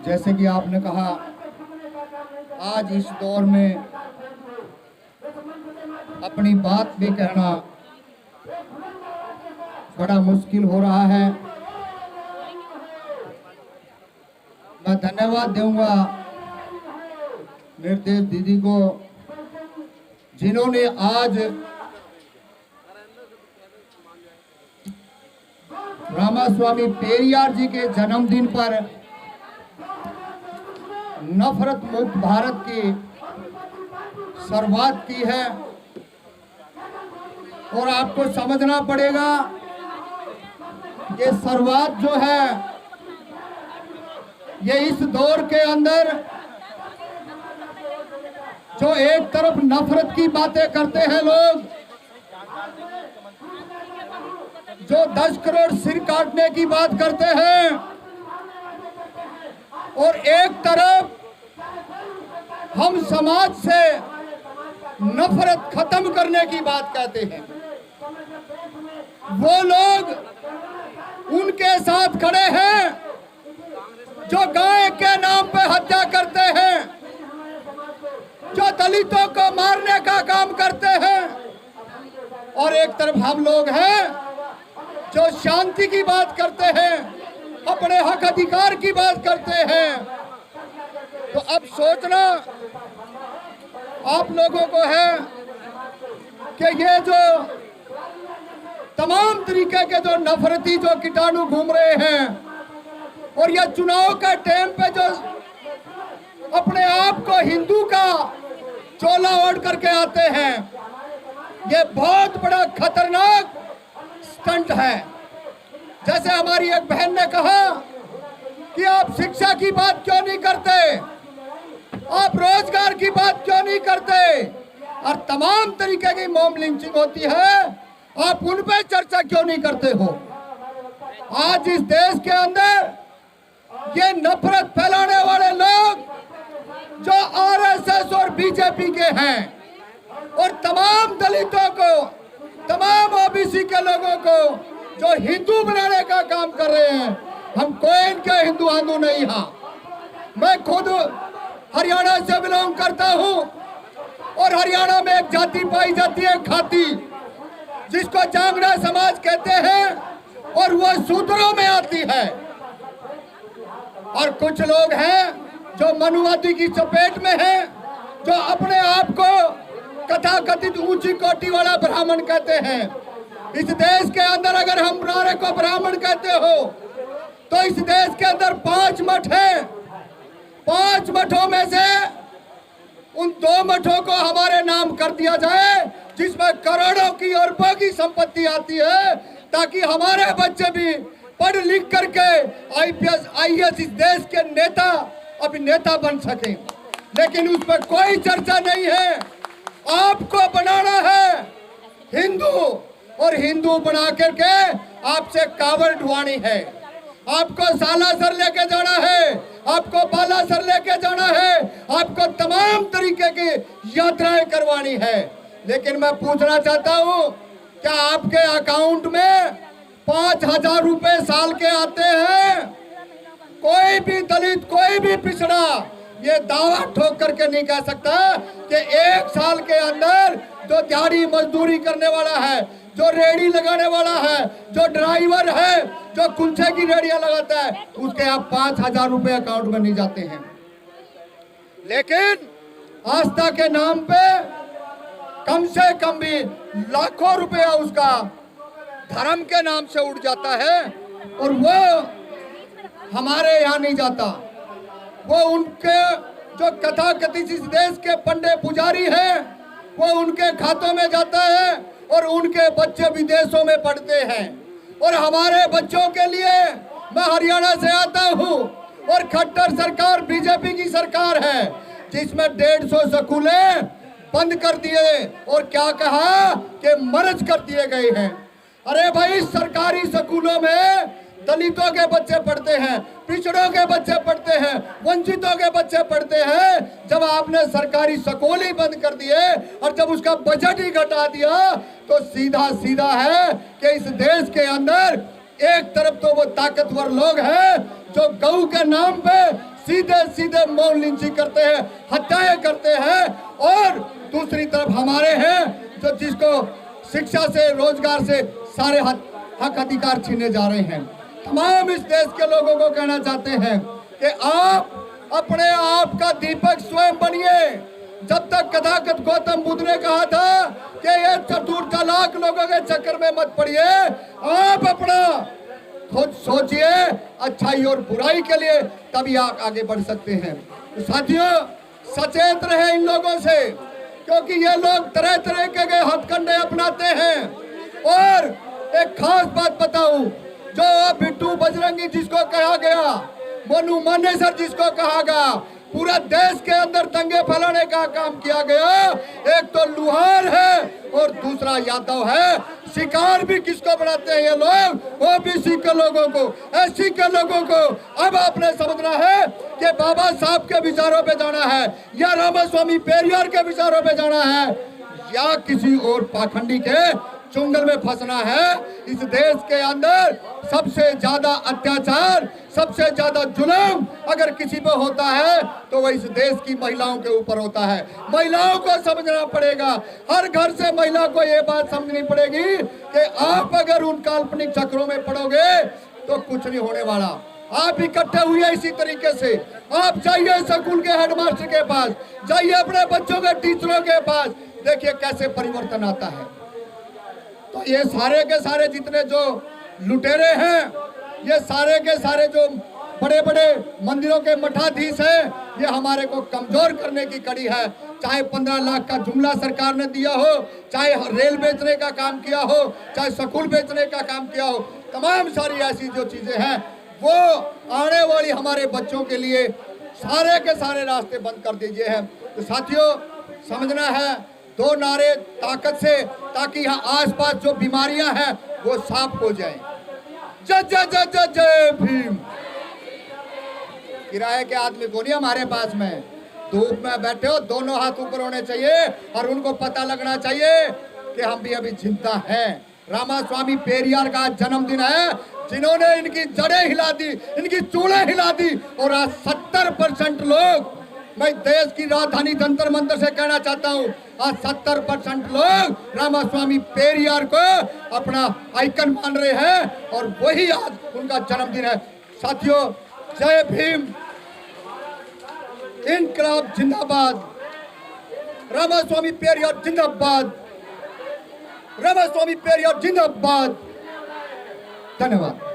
जैसे कि आपने कहा, आज इस दौर में अपनी बात भी कहना बड़ा मुश्किल हो रहा है। मैं धन्यवाद दूंगा निर्देश दीदी को, जिन्होंने आज रामास्वामी पेरियार जी के जन्मदिन पर नफरत मुक्त भारत की शुरुआत की है। और आपको समझना पड़ेगा, ये शुरुआत जो है ये इस दौर के अंदर जो एक तरफ नफरत की बातें करते हैं लोग, जो 10 करोड़ सिर काटने की बात करते हैं, और एक तरफ हम समाज से नफरत खत्म करने की बात कहते हैं, वो लोग उनके साथ खड़े हैं जो गाय के नाम पे हत्या करते हैं, जो दलितों को मारने का काम करते हैं, और एक तरफ हम लोग हैं जो शांति की बात करते हैं, अपने हक अधिकार की बात करते हैं। तो अब सोचना आप लोगों को है कि ये जो तमाम तरीके के जो नफरती जो कीटाणु घूम रहे हैं, और ये चुनाव का टाइम पे जो अपने आप को हिंदू का चोला ओढ़ करके आते हैं, ये बहुत बड़ा खतरनाक स्टंट है। जैसे हमारी एक बहन ने कहा कि आप शिक्षा की बात क्यों नहीं करते, आप रोजगार की बात क्यों नहीं करते, और तमाम तरीके की मॉब लिंचिंग होती है, आप उन पे चर्चा क्यों नहीं करते हो। आज इस देश के अंदर ये नफरत फैलाने वाले लोग जो आरएसएस और बीजेपी के हैं, और तमाम दलितों को, तमाम ओबीसी के लोगों को जो हिंदू बनाने का काम कर रहे हैं, हम कोई इनके हिंदू आंदू नहीं। हाँ, मैं खुद हरियाणा से बिलोंग करता हूँ, और हरियाणा में एक जाति पाई जाती है खाती, जिसको जांगड़ा समाज कहते हैं, और वो सूत्रों में आती है। और कुछ लोग हैं जो मनुवादी की चपेट में हैं, जो अपने आप को कथाकथित ऊंची कोटि वाला ब्राह्मण कहते हैं। इस देश के अंदर अगर हम नारे को ब्राह्मण कहते हो, तो इस देश के अंदर 5 मठ हैं। 5 मठों में से उन 2 मठों को हमारे नाम कर दिया जाए, जिसमें करोड़ों की अरबों की संपत्ति आती है, ताकि हमारे बच्चे भी पढ़ लिख करके आईपीएस आईएएस इस देश के नेता अभिनेता बन सके। लेकिन उस पर कोई चर्चा नहीं है। आपको बनाना है हिंदू, और हिंदू बना करके आपसे कांवड़ ढुआनी है, आपको सालासर लेके जाना है, आपको बालासर लेके जाना है, आपको तमाम तरीके की यात्राएं करवानी है। लेकिन मैं पूछना चाहता हूं, क्या आपके अकाउंट में 5,000 रुपए साल के आते हैं? कोई भी दलित, कोई भी पिछड़ा ये दावा ठोक करके नहीं कह सकता कि 1 साल के अंदर जो दिहाड़ी मजदूरी करने वाला है, जो रेड़ी लगाने वाला है, जो ड्राइवर है, जो कुल्चे की रेड़ियां लगाता है, उसके आप 5,000 रुपए अकाउंट में नहीं जाते हैं। लेकिन आस्था के नाम पे कम से कम भी लाखों रुपया उसका धर्म के नाम से उड़ जाता है, और वो हमारे यहाँ नहीं जाता। वो उनके जो कथाकथित इस देश के पंडे पुजारी हैं, वो उनके खातों में जाता है, और उनके बच्चे विदेशों में पढ़ते हैं। और हमारे बच्चों के लिए, मैं हरियाणा से आता हूँ, और खट्टर सरकार बीजेपी की सरकार है, जिसमें 150 स्कूलें बंद कर दिए, और क्या कहा कि मर्ज कर दिए गए हैं। अरे भाई, सरकारी स्कूलों में दलितों के बच्चे पढ़ते हैं, पिछड़ों के बच्चे पढ़ते हैं, वंचितों के बच्चे पढ़ते हैं। जब आपने सरकारी स्कूल ही बंद कर दिए और जब उसका बजट ही घटा दिया, तो सीधा सीधा है कि इस देश के अंदर एक तरफ तो वो ताकतवर लोग हैं जो गऊ के नाम पे सीधे सीधे मौन लिंचिंग करते हैं, हत्याएं करते हैं, और दूसरी तरफ हमारे हैं जो जिसको शिक्षा से, रोजगार से सारे हक अधिकार छीने जा रहे हैं। तमाम इस देश के लोगों को कहना चाहते हैं कि आप अपने आप का दीपक स्वयं बनिए। जब तक कथागत गौतम बुद्ध ने कहा था कि ये चतुर चालाक लोगों के चक्कर में मत पड़िए, आप अपना खुद सोचिए अच्छाई और बुराई के लिए, तभी आप आगे बढ़ सकते हैं। तो साथियों, सचेत रहे इन लोगों से, क्योंकि ये लोग तरह तरह के हथकंडे अपनाते हैं। और एक खास बात बताऊं, जो बिट्टू बजरंगी जिसको कहा गया, मोनू मानेसर जिसको कहा गया, पूरा देश के अंदर दंगे फैलाने का काम किया गया। एक तो लुहार है और दूसरा यादव है। शिकार भी किसको बनाते हैं ये लोग? ओबीसी के लोगों को, एससी के लोगों को। अब आपने समझना है कि बाबा साहब के विचारों पे जाना है, या रामास्वामी पेरियार के विचारों पे जाना है, या किसी और पाखंडी के चुंगल में फंसना है। इस देश के अंदर सबसे ज्यादा अत्याचार, सबसे ज्यादा जुल्म अगर किसी पे होता है तो वह इस देश की महिलाओं के ऊपर होता है। महिलाओं को समझना पड़ेगा, हर घर से महिला को ये बात समझनी पड़ेगी कि आप अगर उन काल्पनिक चक्रों में पड़ोगे तो कुछ नहीं होने वाला। आप इकट्ठे हुए इसी तरीके से, आप जाइए स्कूल के हेडमास्टर के पास, जाइए अपने बच्चों के टीचरों के पास, देखिए कैसे परिवर्तन आता है। तो ये सारे के सारे जितने जो लुटेरे हैं, ये सारे के सारे जो बड़े बड़े मंदिरों के मठाधीश हैं, ये हमारे को कमजोर करने की कड़ी है। चाहे 15 लाख का जुमला सरकार ने दिया हो, चाहे रेल बेचने का काम किया हो, चाहे स्कूल बेचने का काम किया हो, तमाम सारी ऐसी जो चीजें हैं वो आने वाली हमारे बच्चों के लिए सारे के सारे रास्ते बंद कर दीजिए हैं। तो साथियों, समझना है दो नारे ताकत से, ताकि यहाँ आसपास जो बीमारियां हैं वो साफ हो जाएं। जय जय जय जय जय भीम। किराए के आदमी को नहीं हमारे पास में, धूप में बैठे हो, दोनों हाथ ऊपर होने चाहिए और उनको पता लगना चाहिए कि हम भी अभी जिंदा हैं। रामास्वामी पेरियार का जन्मदिन है, जिन्होंने इनकी जड़ें हिला दी, इनकी चूड़ें हिला दी, और आज 70% लोग, मैं देश की राजधानी जंतर मंतर से कहना चाहता हूं, आज 70% लोग रामास्वामी पेरियार को अपना आइकन मान रहे हैं और वही आज उनका जन्मदिन है। साथियों, जय भीम, इनकलाब जिंदाबाद, रामास्वामी पेरियार जिंदाबाद, रामास्वामी पेरियार जिंदाबाद। धन्यवाद।